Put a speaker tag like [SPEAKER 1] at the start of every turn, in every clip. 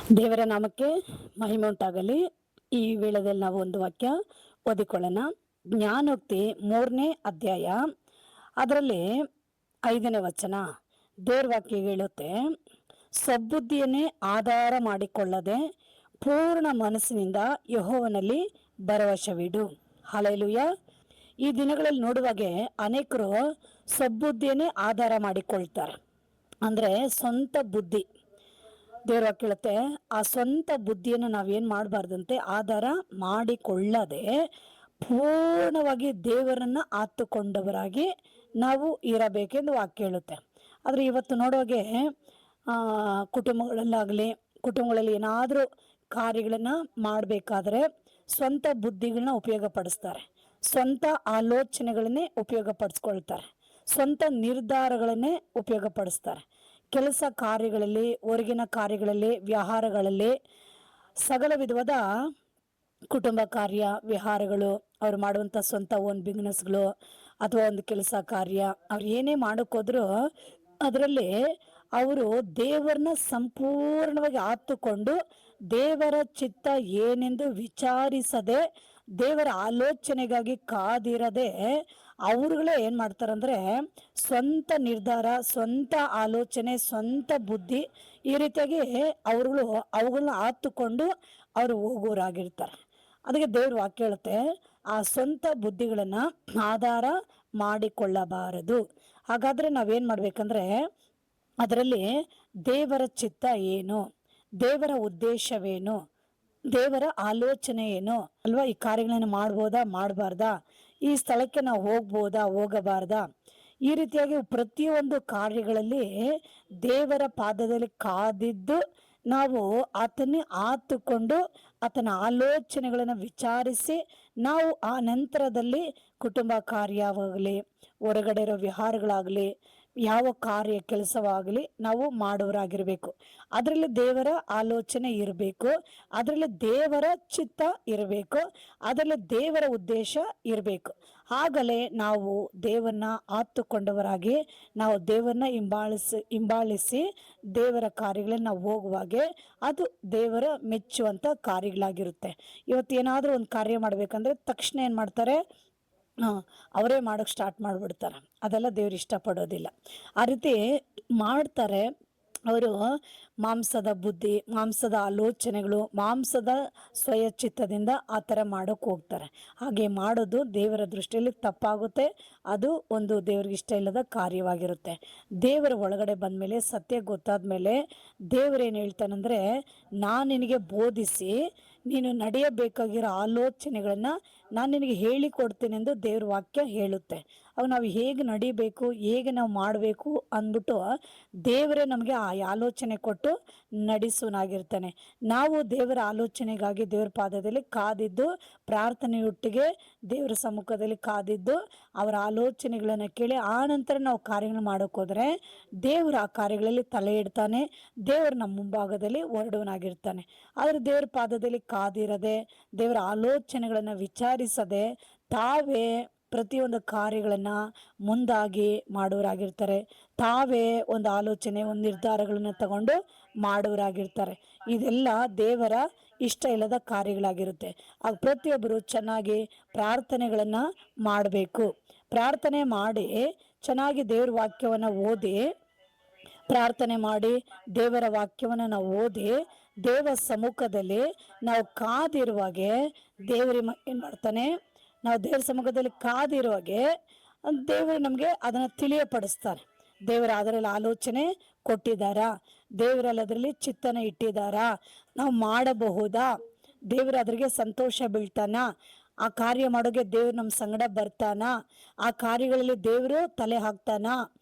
[SPEAKER 1] ದೇವರ ನಾಮಕ್ಕೆ ಮಹಿಮೆ ಉಂಟಾಗಲಿ. ಈ ವೇಳೆಯಲ್ಲಿ ನಾವು ಒಂದು ವಾಕ್ಯ ಓದಿಕೊಳ್ಳೋಣ. ಜ್ಞಾನೋಕ್ತಿ 3ನೇ ಅಧ್ಯಾಯ, ಅದರಲ್ಲಿ 5ನೇ ವಚನ. ದೇವರ ವಾಕ್ಯ ಹೇಳುತ್ತೆ, ಸದ್ಬುದ್ಧಿಯನ್ನೇ ಆಧಾರ ಮಾಡಿಕೊಳ್ಳದೆ ಪೂರ್ಣ ಮನಸ್ಸಿನಿಂದ ಯೆಹೋವನಲ್ಲಿ ಭರವಸವಿಡು. ಹಲ್ಲೆಲೂಯಾ. ಈ ದಿನಗಳಲ್ಲಿ ನೋಡುವಾಗೆ ಅನೇಕರು ಸದ್ಬುದ್ಧಿಯನ್ನೇ ಆಧಾರ ಮಾಡಿಕೊಳ್ತಾರೆ. ಅಂದರೆ ಸ್ವಂತ ಬುದ್ಧಿ. ದೇವರ ಕೇಳುತ್ತೆ, ಆ ಸ್ವಂತ ಬುದ್ಧಿಯನ್ನು ನಾವೇನು ಮಾಡಬಾರ್ದಂತೆ, ಆಧಾರ ಮಾಡಿಕೊಳ್ಳದೆ ಪೂರ್ಣವಾಗಿ ದೇವರನ್ನ ಆತುಕೊಂಡವರಾಗಿ ನಾವು ಇರಬೇಕೆಂದು ವಾಕ್ಯ ಹೇಳುತ್ತೆ. ಆದರೆ ಇವತ್ತು ನೋಡುವಾಗೆ ಕುಟುಂಬಗಳಲ್ಲಿ ಏನಾದರೂ ಕಾರ್ಯಗಳನ್ನು ಮಾಡಬೇಕಾದ್ರೆ ಸ್ವಂತ ಬುದ್ಧಿಗಳನ್ನ ಉಪಯೋಗ ಪಡಿಸ್ತಾರೆ, ಸ್ವಂತ ಆಲೋಚನೆಗಳನ್ನೇ ಉಪಯೋಗ ಪಡಿಸ್ಕೊಳ್ತಾರೆ, ಸ್ವಂತ ನಿರ್ಧಾರಗಳನ್ನೇ ಉಪಯೋಗ ಪಡಿಸ್ತಾರೆ. ಕೆಲಸ ಕಾರ್ಯಗಳಲ್ಲಿ, ಹೊರಗಿನ ಕಾರ್ಯಗಳಲ್ಲಿ, ವ್ಯವಹಾರಗಳಲ್ಲಿ, ಸಕಲ ವಿಧವಾದ ಕುಟುಂಬ ಕಾರ್ಯ ವ್ಯವಹಾರಗಳು, ಅವ್ರು ಮಾಡುವಂಥ ಸ್ವಂತ ಓನ್ ಬಿಸ್ನೆಸ್ಗಳು ಅಥವಾ ಒಂದು ಕೆಲಸ ಕಾರ್ಯ, ಅವ್ರು ಏನೇ ಮಾಡೋಕ್ಕೋದ್ರೂ ಅದರಲ್ಲಿ ಅವರು ದೇವರನ್ನ ಸಂಪೂರ್ಣವಾಗಿ ಆತುಕೊಂಡು ದೇವರ ಚಿತ್ತ ಏನೆಂದು ವಿಚಾರಿಸದೆ, ದೇವರ ಆಲೋಚನೆಗಾಗಿ ಕಾದಿರದೆ ಅವ್ರುಗಳೇ ಏನು ಮಾಡ್ತಾರಂದ್ರೆ ಸ್ವಂತ ನಿರ್ಧಾರ, ಸ್ವಂತ ಆಲೋಚನೆ, ಸ್ವಂತ ಬುದ್ಧಿ, ಈ ರೀತಿಯಾಗಿ ಅವುಗಳನ್ನ ಆತುಕೊಂಡು ಅವರು ಹೋಗೋರಾಗಿರ್ತಾರೆ. ಅದಕ್ಕೆ ದೇವ್ರ ವಾಕ್ಯ ಹೇಳುತ್ತೆ, ಆ ಸ್ವಂತ ಬುದ್ಧಿಗಳನ್ನ ಆಧಾರ ಮಾಡಿಕೊಳ್ಳಬಾರದು. ಹಾಗಾದ್ರೆ ನಾವೇನ್ ಮಾಡ್ಬೇಕಂದ್ರೆ ಅದರಲ್ಲಿ ದೇವರ ಚಿತ್ತ ಏನು, ದೇವರ ಉದ್ದೇಶವೇನು, ದೇವರ ಆಲೋಚನೆ ಏನು ಅಲ್ವಾ, ಈ ಕಾರ್ಯಗಳನ್ನು ಮಾಡ್ಬೋದಾ ಮಾಡಬಾರ್ದಾ, ಈ ಸ್ಥಳಕ್ಕೆ ನಾವು ಹೋಗ್ಬೋದಾ ಹೋಗಬಾರ್ದಾ, ಈ ರೀತಿಯಾಗಿ ಪ್ರತಿಯೊಂದು ಕಾರ್ಯಗಳಲ್ಲಿ ದೇವರ ಪಾದದಲ್ಲಿ ಕಾದಿದ್ದು ನಾವು ಆತನ್ನೇ ಆತುಕೊಂಡು ಆತನ ಆಲೋಚನೆಗಳನ್ನು ವಿಚಾರಿಸಿ ನಾವು ಆ ನಂತರದಲ್ಲಿ ಕುಟುಂಬ ಕಾರ್ಯವಾಗಲಿ, ಹೊರಗಡೆ ಇರೋ ವಿಹಾರಗಳಾಗಲಿ, ಯಾವ ಕಾರ್ಯ ಕೆಲಸವಾಗಲಿ ನಾವು ಮಾಡೋರಾಗಿರ್ಬೇಕು. ಅದರಲ್ಲಿ ದೇವರ ಆಲೋಚನೆ ಇರಬೇಕು, ಅದರಲ್ಲಿ ದೇವರ ಚಿತ್ತ ಇರಬೇಕು, ಅದರಲ್ಲಿ ದೇವರ ಉದ್ದೇಶ ಇರಬೇಕು. ಆಗಲೇ ನಾವು ದೇವರನ್ನ ಆತುಕೊಂಡವರಾಗಿ ನಾವು ದೇವರನ್ನ ಹಿಂಬಾಲಿಸಿ ದೇವರ ಕಾರ್ಯಗಳನ್ನ ನಾವು ಹೋಗುವಾಗೆ ಅದು ದೇವರ ಮೆಚ್ಚುವಂಥ ಕಾರ್ಯಗಳಾಗಿರುತ್ತೆ. ಇವತ್ತೇನಾದರೂ ಒಂದು ಕಾರ್ಯ ಮಾಡಬೇಕಂದ್ರೆ ತಕ್ಷಣ ಏನು ಮಾಡ್ತಾರೆ, ಅವರೇ ಮಾಡೋಕ್ಕೆ ಸ್ಟಾರ್ಟ್ ಮಾಡಿಬಿಡ್ತಾರೆ. ಅದೆಲ್ಲ ದೇವ್ರು ಇಷ್ಟಪಡೋದಿಲ್ಲ. ಆ ರೀತಿ ಮಾಡ್ತಾರೆ. ಅವರು ಮಾಂಸದ ಬುದ್ಧಿ, ಮಾಂಸದ ಆಲೋಚನೆಗಳು, ಮಾಂಸದ ಸ್ವಯಚಿತ್ತದಿಂದ ಆ ಥರ ಮಾಡೋಕ್ಕೆ ಹೋಗ್ತಾರೆ. ಹಾಗೆ ಮಾಡೋದು ದೇವರ ದೃಷ್ಟಿಯಲ್ಲಿ ತಪ್ಪಾಗುತ್ತೆ. ಅದು ಒಂದು ದೇವ್ರಿಗೆ ಇಷ್ಟ ಇಲ್ಲದ ಕಾರ್ಯವಾಗಿರುತ್ತೆ. ದೇವರ ಒಳಗಡೆ ಬಂದಮೇಲೆ, ಸತ್ಯ ಗೊತ್ತಾದ ಮೇಲೆ ದೇವರೇನು ಹೇಳ್ತಾನಂದರೆ, ನಾನು ನಿನಗೆ ಬೋಧಿಸಿ ನೀನು ನಡೆಯಬೇಕಾಗಿರೋ ಆಲೋಚನೆಗಳನ್ನು ನಾನು ನಿನಗೆ ಹೇಳಿಕೊಡ್ತೀನಿ ಎಂದು ದೇವ್ರ ವಾಕ್ಯ ಹೇಳುತ್ತೆ. ಅವು ನಾವು ಹೇಗೆ ನಡಿಬೇಕು, ಹೇಗೆ ನಾವು ಮಾಡಬೇಕು ಅಂದ್ಬಿಟ್ಟು ದೇವರೇ ನಮಗೆ ಆ ಆಲೋಚನೆ ಕೊಟ್ಟು ನಡೆಸುವನಾಗಿರ್ತಾನೆ. ನಾವು ದೇವರ ಆಲೋಚನೆಗಾಗಿ ದೇವರ ಪಾದದಲ್ಲಿ ಕಾದಿದ್ದು, ಪ್ರಾರ್ಥನೆಯೊಟ್ಟಿಗೆ ದೇವರ ಸಮ್ಮುಖದಲ್ಲಿ ಕಾದಿದ್ದು ಅವರ ಆಲೋಚನೆಗಳನ್ನು ಕೇಳಿ ಆ ನಂತರ ನಾವು ಕಾರ್ಯಗಳನ್ನು ಮಾಡೋಕ್ಕೋದ್ರೆ ದೇವರು ಆ ಕಾರ್ಯಗಳಲ್ಲಿ ತಲೆ ಇಡ್ತಾನೆ. ದೇವರು ನಮ್ಮ ಮುಂಭಾಗದಲ್ಲಿ ಹೊರಡುವನಾಗಿರ್ತಾನೆ. ಆದರೆ ದೇವರ ಪಾದದಲ್ಲಿ ಕಾದಿರದೆ, ದೇವರ ಆಲೋಚನೆಗಳನ್ನು ವಿಚಾರಿಸದೆ ತಾವೇ ಪ್ರತಿಯೊಂದು ಕಾರ್ಯಗಳನ್ನು ಮುಂದಾಗಿ ಮಾಡೋರಾಗಿರ್ತಾರೆ. ತಾವೇ ಒಂದು ಆಲೋಚನೆ, ಒಂದು ನಿರ್ಧಾರಗಳನ್ನು ತಗೊಂಡು ಮಾಡೋರಾಗಿರ್ತಾರೆ. ಇದೆಲ್ಲ ದೇವರ ಇಷ್ಟ ಇಲ್ಲದ ಕಾರ್ಯಗಳಾಗಿರುತ್ತೆ. ಆಗ ಪ್ರತಿಯೊಬ್ಬರು ಚೆನ್ನಾಗಿ ಪ್ರಾರ್ಥನೆಗಳನ್ನು ಮಾಡಬೇಕು. ಪ್ರಾರ್ಥನೆ ಮಾಡಿ ಚೆನ್ನಾಗಿ ದೇವ್ರ ವಾಕ್ಯವನ್ನು ಓದಿ, ಪ್ರಾರ್ಥನೆ ಮಾಡಿ ದೇವರ ವಾಕ್ಯವನ್ನು ನಾವು ಓದಿ ದೇವರ ಸಮ್ಮುಖದಲ್ಲಿ ನಾವು ಕಾದಿರುವಾಗೆ ದೇವರ ಏನು ಮಾಡ್ತಾನೆ, ನಾವು ದೇವರ ಸಮ್ಮುಖದಲ್ಲಿ ಕಾದಿರುವಾಗೆ ದೇವರು ನಮಗೆ ಅದನ್ನು ತಿಳಿಯಪಡಿಸ್ತಾನೆ. ದೇವರ ಅದರಲ್ಲಿ ಆಲೋಚನೆ ಕೊಟ್ಟಿದ್ದಾರಾ, ದೇವರಲ್ಲಿ ಅದರಲ್ಲಿ ಚಿತ್ತನ ಇಟ್ಟಿದ್ದಾರಾ, ನಾವು ಮಾಡಬಹುದಾ, ದೇವರು ಅದ್ರಿಗೆ ಸಂತೋಷ ಬೀಳ್ತಾನ, ಆ ಕಾರ್ಯ ಮಾಡೋಗೆ ದೇವ್ರು ನಮ್ಮ ಸಂಗಡ ಬರ್ತಾನ, ಆ ಕಾರ್ಯಗಳಲ್ಲಿ ದೇವರು ತಲೆ ಹಾಕ್ತಾನ.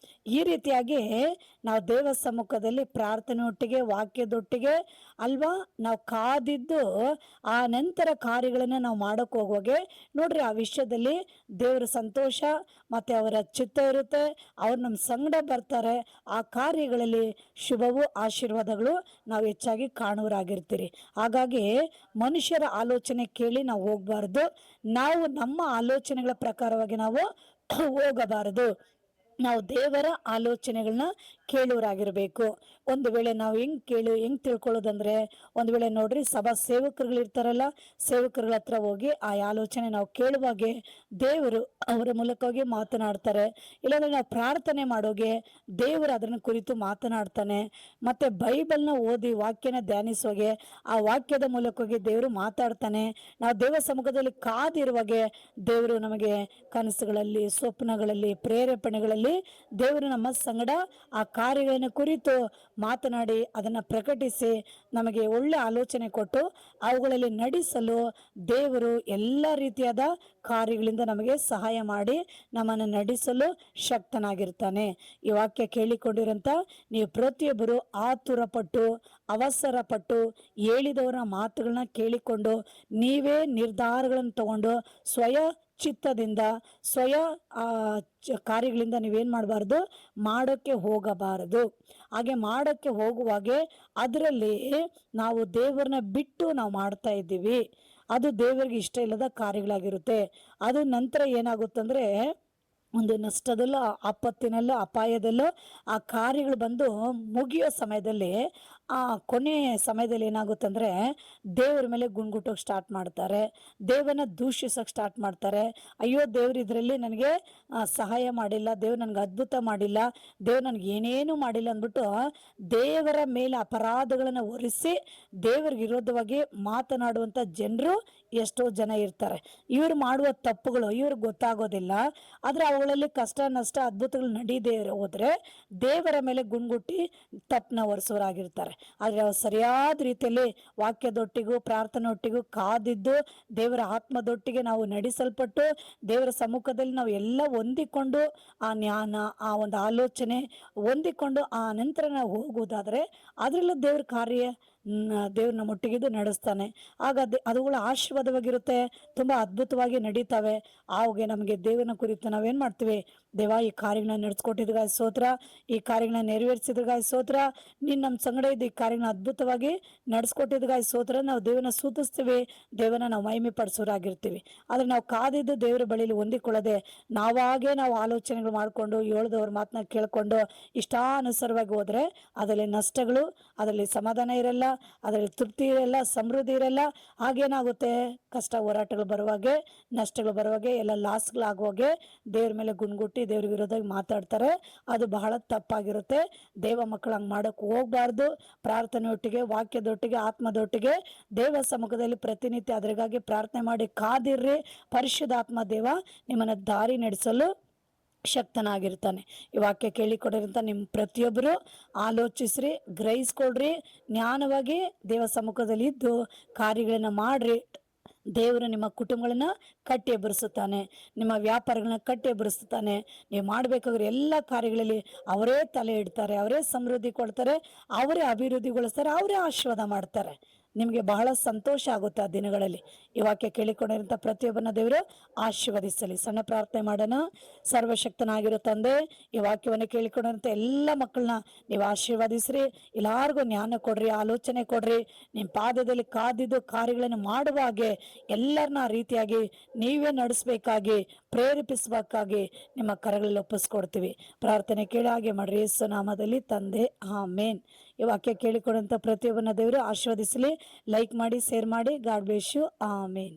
[SPEAKER 1] ಈ ರೀತಿಯಾಗಿ ನಾವು ದೇವರ ಸಮ್ಮುಖದಲ್ಲಿ ಪ್ರಾರ್ಥನೆಯೊಟ್ಟಿಗೆ, ವಾಕ್ಯದೊಟ್ಟಿಗೆ ಅಲ್ವಾ ನಾವು ಕಾದಿದ್ದು ಆ ನಂತರ ಕಾರ್ಯಗಳನ್ನು ನಾವು ಮಾಡೋಕ್ಕೆ ಹೋಗುವಾಗೆ ನೋಡ್ರಿ, ಆ ವಿಷಯದಲ್ಲಿ ದೇವರ ಸಂತೋಷ ಮತ್ತು ಅವರ ಚಿತ್ತ ಇರುತ್ತೆ. ಅವ್ರು ನಮ್ಮ ಸಂಗಡ ಬರ್ತಾರೆ. ಆ ಕಾರ್ಯಗಳಲ್ಲಿ ಶುಭವು ಆಶೀರ್ವಾದಗಳು ನಾವು ಹೆಚ್ಚಾಗಿ ಕಾಣುವರಾಗಿರ್ತೀರಿ. ಹಾಗಾಗಿ ಮನುಷ್ಯರ ಆಲೋಚನೆ ಕೇಳಿ ನಾವು ಹೋಗಬಾರ್ದು. ನಾವು ನಮ್ಮ ಆಲೋಚನೆಗಳ ಪ್ರಕಾರವಾಗಿ ನಾವು ಹೋಗಬಾರದು. ನಾವು ದೇವರ ಆಲೋಚನೆಗಳನ್ನ ಕೇಳುವರಾಗಿರ್ಬೇಕು. ಒಂದು ವೇಳೆ ನಾವು ಹೆಂಗ್ ತಿಳ್ಕೊಳ್ಳೋದಂದ್ರೆ, ಒಂದು ವೇಳೆ ನೋಡ್ರಿ ಸಭಾ ಸೇವಕರುಗಳಿರ್ತಾರಲ್ಲ, ಸೇವಕರುಗಳ ಹತ್ರ ಹೋಗಿ ಆ ಆಲೋಚನೆ ನಾವು ಕೇಳುವಾಗೆ ದೇವರು ಅವರ ಮೂಲಕವಾಗಿ ಮಾತನಾಡ್ತಾರೆ. ಇಲ್ಲಾಂದ್ರೆ ನಾವು ಪ್ರಾರ್ಥನೆ ಮಾಡೋಗೆ ದೇವರು ಅದನ್ನ ಕುರಿತು ಮಾತನಾಡ್ತಾನೆ. ಮತ್ತೆ ಬೈಬಲ್ನ ಓದಿ ವಾಕ್ಯನ ಧ್ಯಾನಿಸುವಾಗೆ ಆ ವಾಕ್ಯದ ಮೂಲಕವಾಗಿ ದೇವರು ಮಾತಾಡ್ತಾನೆ. ನಾವು ದೇವ ಸಮ್ಮುಖದಲ್ಲಿ ಕಾದಿರುವಾಗೆ ದೇವರು ನಮಗೆ ಕನಸುಗಳಲ್ಲಿ, ಸ್ವಪ್ನಗಳಲ್ಲಿ, ಪ್ರೇರೇಪಣೆಗಳಲ್ಲಿ ದೇವರು ನಮ್ಮ ಸಂಗಡ ಆ ಕಾರ್ಯಗಳನ್ನು ಕುರಿತು ಮಾತನಾಡಿ ಅದನ್ನ ಪ್ರಕಟಿಸಿ ನಮಗೆ ಒಳ್ಳೆ ಆಲೋಚನೆ ಕೊಟ್ಟು ಅವುಗಳಲ್ಲಿ ನಡೆಸಲು ದೇವರು ಎಲ್ಲ ರೀತಿಯಾದ ಕಾರ್ಯಗಳಿಂದ ನಮಗೆ ಸಹಾಯ ಮಾಡಿ ನಮ್ಮನ್ನು ನಡೆಸಲು ಶಕ್ತನಾಗಿರ್ತಾನೆ. ಈ ವಾಕ್ಯ ಕೇಳಿಕೊಂಡಿರಂತ ನೀವು ಪ್ರತಿಯೊಬ್ಬರು ಆತುರಪಟ್ಟು, ಅವಸರಪಟ್ಟು, ಹೇಳಿದವರ ಮಾತುಗಳನ್ನ ಕೇಳಿಕೊಂಡು ನೀವೇ ನಿರ್ಧಾರಗಳನ್ನು ತಗೊಂಡು ಸ್ವಯ ಚಿತ್ತದಿಂದ, ಸ್ವಯ ಕಾರ್ಯಗಳಿಂದ ನೀವೇನ್ ಮಾಡಬಾರ್ದು, ಮಾಡೋಕ್ಕೆ ಹೋಗಬಾರದು. ಹಾಗೆ ಮಾಡೋಕ್ಕೆ ಹೋಗುವಾಗೆ ಅದರಲ್ಲಿ ನಾವು ದೇವರನ್ನ ಬಿಟ್ಟು ನಾವು ಮಾಡ್ತಾ ಇದ್ದೀವಿ, ಅದು ದೇವರಿಗೆ ಇಷ್ಟ ಇಲ್ಲದ ಕಾರ್ಯಗಳಾಗಿರುತ್ತೆ. ಅದು ನಂತರ ಏನಾಗುತ್ತಂದ್ರೆ ಒಂದು ನಷ್ಟದಲ್ಲೋ, ಆಪತ್ತಿನಲ್ಲೋ, ಅಪಾಯದಲ್ಲೋ ಆ ಕಾರ್ಯಗಳು ಬಂದು ಮುಗಿಯೋ ಸಮಯದಲ್ಲಿ, ಆ ಕೊನೆ ಸಮಯದಲ್ಲಿ ಏನಾಗುತ್ತಂದ್ರೆ ದೇವರ ಮೇಲೆ ಗುಣಗುಟ್ಟೋಕೆ ಸ್ಟಾರ್ಟ್ ಮಾಡ್ತಾರೆ, ದೇವರನ್ನ ದೂಷಿಸೋಕೆ ಸ್ಟಾರ್ಟ್ ಮಾಡ್ತಾರೆ. ಅಯ್ಯೋ ದೇವ್ರು ಇದರಲ್ಲಿ ನನಗೆ ಸಹಾಯ ಮಾಡಿಲ್ಲ, ದೇವ್ರು ನನಗೆ ಅದ್ಭುತ ಮಾಡಿಲ್ಲ, ದೇವ್ರು ನನಗೆ ಏನೇನು ಮಾಡಿಲ್ಲ ಅಂದ್ಬಿಟ್ಟು ದೇವರ ಮೇಲೆ ಅಪರಾಧಗಳನ್ನು ಹೊರಿಸಿ ದೇವರಿಗೆ ವಿರೋಧವಾಗಿ ಮಾತನಾಡುವಂಥ ಜನರು ಎಷ್ಟೋ ಜನ ಇರ್ತಾರೆ. ಇವ್ರು ಮಾಡುವ ತಪ್ಪುಗಳು ಇವ್ರಿಗೆ ಗೊತ್ತಾಗೋದಿಲ್ಲ. ಆದರೆ ಅವುಗಳಲ್ಲಿ ಕಷ್ಟ, ನಷ್ಟ, ಅದ್ಭುತಗಳು ನಡೀದೇ ಹೋದ್ರೆ ದೇವರ ಮೇಲೆ ಗುಣಗುಟ್ಟಿ ತಪ್ಪನ್ನ ಹೊರಿಸೋರಾಗಿರ್ತಾರೆ. ಆದರೆ ಅವ್ರು ಸರಿಯಾದ ರೀತಿಯಲ್ಲಿ ವಾಕ್ಯದೊಟ್ಟಿಗೂ ಪ್ರಾರ್ಥನೆಯೊಟ್ಟಿಗೂ ಕಾದಿದ್ದು ದೇವರ ಆತ್ಮದೊಟ್ಟಿಗೆ ನಾವು ನಡೆಸಲ್ಪಟ್ಟು ದೇವರ ಸಮ್ಮುಖದಲ್ಲಿ ನಾವು ಎಲ್ಲ ಹೊಂದಿಕೊಂಡು ಆ ಜ್ಞಾನ, ಆ ಒಂದು ಆಲೋಚನೆ ಹೊಂದಿಕೊಂಡು ಆ ನಂತರ ನಾವು ಹೋಗುವುದಾದರೆ ಅದರಲ್ಲೂ ದೇವ್ರ ಕಾರ್ಯ ದೇವ್ರ ನಮ್ಮ ಒಟ್ಟಿಗಿದ್ದು ನಡೆಸ್ತಾನೆ. ಆಗ ಅದುಗಳ ಆಶೀರ್ವಾದವಾಗಿರುತ್ತೆ, ತುಂಬ ಅದ್ಭುತವಾಗಿ ನಡೀತವೆ. ಆವಾಗ ನಮಗೆ ದೇವನ ಕುರಿತು ನಾವೇನು ಮಾಡ್ತೀವಿ, ದೇವ ಈ ಕಾರ್ಯಗಳನ್ನ ನಡೆಸ್ಕೊಟ್ಟಿದ್ಗಾಯ ಸ್ತೋತ್ರ, ಈ ಕಾರ್ಯಗಳನ್ನ ನೆರವೇರಿಸಿದ್ಗಾಯ ಸ್ತೋತ್ರ, ನೀನು ನಮ್ಮ ಸಂಗಡ ಇದ್ದು ಈ ಕಾರ್ಯಗಳನ್ನ ಅದ್ಭುತವಾಗಿ ನಡೆಸ್ಕೊಟ್ಟಿದ್ಗಾಯ ಸ್ತೋತ್ರ. ನಾವು ದೇವನ ಸ್ತುತಿಸ್ತೀವಿ, ದೇವನ ನಾವು ಮಹಿಮೆ ಪಡಿಸೋರಾಗಿರ್ತೀವಿ. ಆದರೆ ನಾವು ಕಾದಿದ್ದು ದೇವರ ಬಳಿಯಲ್ಲಿ ಹೊಂದಿಕೊಳ್ಳದೆ ನಾವು ಆಲೋಚನೆಗಳು ಮಾಡಿಕೊಂಡು ಹೇಳ್ದವ್ರ ಮಾತನ್ನ ಕೇಳ್ಕೊಂಡು ಇಷ್ಟಾನುಸಾರವಾಗಿ ಹೋದರೆ ಅದರಲ್ಲಿ ನಷ್ಟಗಳು, ಅದರಲ್ಲಿ ಸಮಾಧಾನ ಇರಲ್ಲ, ಅದರಲ್ಲಿ ತೃಪ್ತಿ ಇರಲ್ಲ, ಸಮೃದ್ಧಿ ಇರಲ್ಲ. ಹಾಗೇನಾಗುತ್ತೆ, ಕಷ್ಟ ಹೋರಾಟಗಳು ಬರುವಾಗೆ, ನಷ್ಟಗಳು ಬರುವಾಗೆ, ಎಲ್ಲ ಲಾಸ್ಗಳಾಗುವಾಗೆ ದೇವ್ರ ಮೇಲೆ ಗುಣಗುಟ್ಟಿ ದೇವ್ರ ವಿರೋಧವಾಗಿ ಮಾತಾಡ್ತಾರೆ. ಅದು ಬಹಳ ತಪ್ಪಾಗಿರುತ್ತೆ. ದೇವ ಮಕ್ಕಳು ಹಂಗೆ ಮಾಡೋಕ್ಕೆ ಹೋಗ್ಬಾರ್ದು. ಪ್ರಾರ್ಥನೆಯೊಟ್ಟಿಗೆ, ವಾಕ್ಯದೊಟ್ಟಿಗೆ, ಆತ್ಮದೊಟ್ಟಿಗೆ ದೇವ ಸಮ್ಮುಖದಲ್ಲಿ ಪ್ರತಿನಿತ್ಯ ಅದರಿಗಾಗಿ ಪ್ರಾರ್ಥನೆ ಮಾಡಿ ಕಾದಿರ್ರಿ. ಪರಿಶುದ್ಧಾತ್ಮ ದೇವ ನಿಮ್ಮನ್ನು ದಾರಿ ನಡೆಸಲು ಶಕ್ತನಾಗಿರ್ತಾನೆ. ಈ ವಾಕ್ಯ ಕೇಳಿಕೊಡಿರಂತ ನಿಮ್ಮ ಪ್ರತಿಯೊಬ್ಬರು ಆಲೋಚಿಸ್ರಿ, ಗ್ರಹಿಸ್ಕೊಳ್ರಿ, ಜ್ಞಾನವಾಗಿ ದೇವ ಸಮ್ಮುಖದಲ್ಲಿ ಇದ್ದು ಕಾರ್ಯಗಳನ್ನ ಮಾಡ್ರಿ. ದೇವರು ನಿಮ್ಮ ಕುಟುಂಬಗಳನ್ನ ಕಟ್ಟಿ ಎಬ್ಬರಿಸುತ್ತಾನೆ, ನಿಮ್ಮ ವ್ಯಾಪಾರಗಳನ್ನ ಕಟ್ಟಿ ಎಬ್ಬರಿಸುತ್ತಾನೆ. ನೀವು ಮಾಡಬೇಕಾದ್ರೆ ಎಲ್ಲ ಕಾರ್ಯಗಳಲ್ಲಿ ಅವರೇ ತಲೆ ಇಡ್ತಾರೆ, ಅವರೇ ಸಮೃದ್ಧಿ ಕೊಡ್ತಾರೆ, ಅವರೇ ಅಭಿವೃದ್ಧಿಗೊಳಿಸ್ತಾರೆ, ಅವರೇ ಆಶೀರ್ವಾದ ಮಾಡ್ತಾರೆ. ನಿಮಗೆ ಬಹಳ ಸಂತೋಷ ಆಗುತ್ತೆ ಆ ದಿನಗಳಲ್ಲಿ. ಈ ವಾಕ್ಯ ಕೇಳಿಕೊಂಡಿರಂಥ ಪ್ರತಿಯೊಬ್ಬನ ದೇವರು ಆಶೀರ್ವದಿಸಲಿ. ಸಣ್ಣ ಪ್ರಾರ್ಥನೆ ಮಾಡೋಣ. ಸರ್ವಶಕ್ತನಾಗಿರೋ ತಂದೆ, ಈ ವಾಕ್ಯವನ್ನು ಕೇಳಿಕೊಂಡಿರಂಥ ಎಲ್ಲ ಮಕ್ಕಳನ್ನ ನೀವು ಆಶೀರ್ವದಿಸ್ರಿ. ಎಲ್ಲಾರ್ಗೂ ಜ್ಞಾನ ಕೊಡ್ರಿ, ಆಲೋಚನೆ ಕೊಡ್ರಿ. ನಿಮ್ಮ ಪಾದದಲ್ಲಿ ಕಾದಿದ್ದು ಕಾರ್ಯಗಳನ್ನು ಮಾಡುವ ಹಾಗೆ ಎಲ್ಲರನ್ನ ಆ ರೀತಿಯಾಗಿ ನೀವೇ ನಡೆಸಬೇಕಾಗಿ, ಪ್ರೇರೇಪಿಸಬೇಕಾಗಿ ನಿಮ್ಮ ಕರಗಳಲ್ಲಿ ಒಪ್ಪಿಸ್ಕೊಡ್ತೀವಿ. ಪ್ರಾರ್ಥನೆ ಕೇಳಿ ಹಾಗೆ ಮಾಡ್ರಿ, ಯೇಸು ನಾಮದಲ್ಲಿ ತಂದೆ, ಆಮೇನ್. ಈ ವಾಕ್ಯ ಕೇಳಿಕೊಂಡಂಥ ಪ್ರತಿಯೊಬ್ಬನ ದೇವರು ಆಶೀರ್ವದಿಸಲಿ. ಲೈಕ್ ಮಾಡಿ, ಶೇರ್ ಮಾಡಿ. God bless you. ಆಮೇನ್.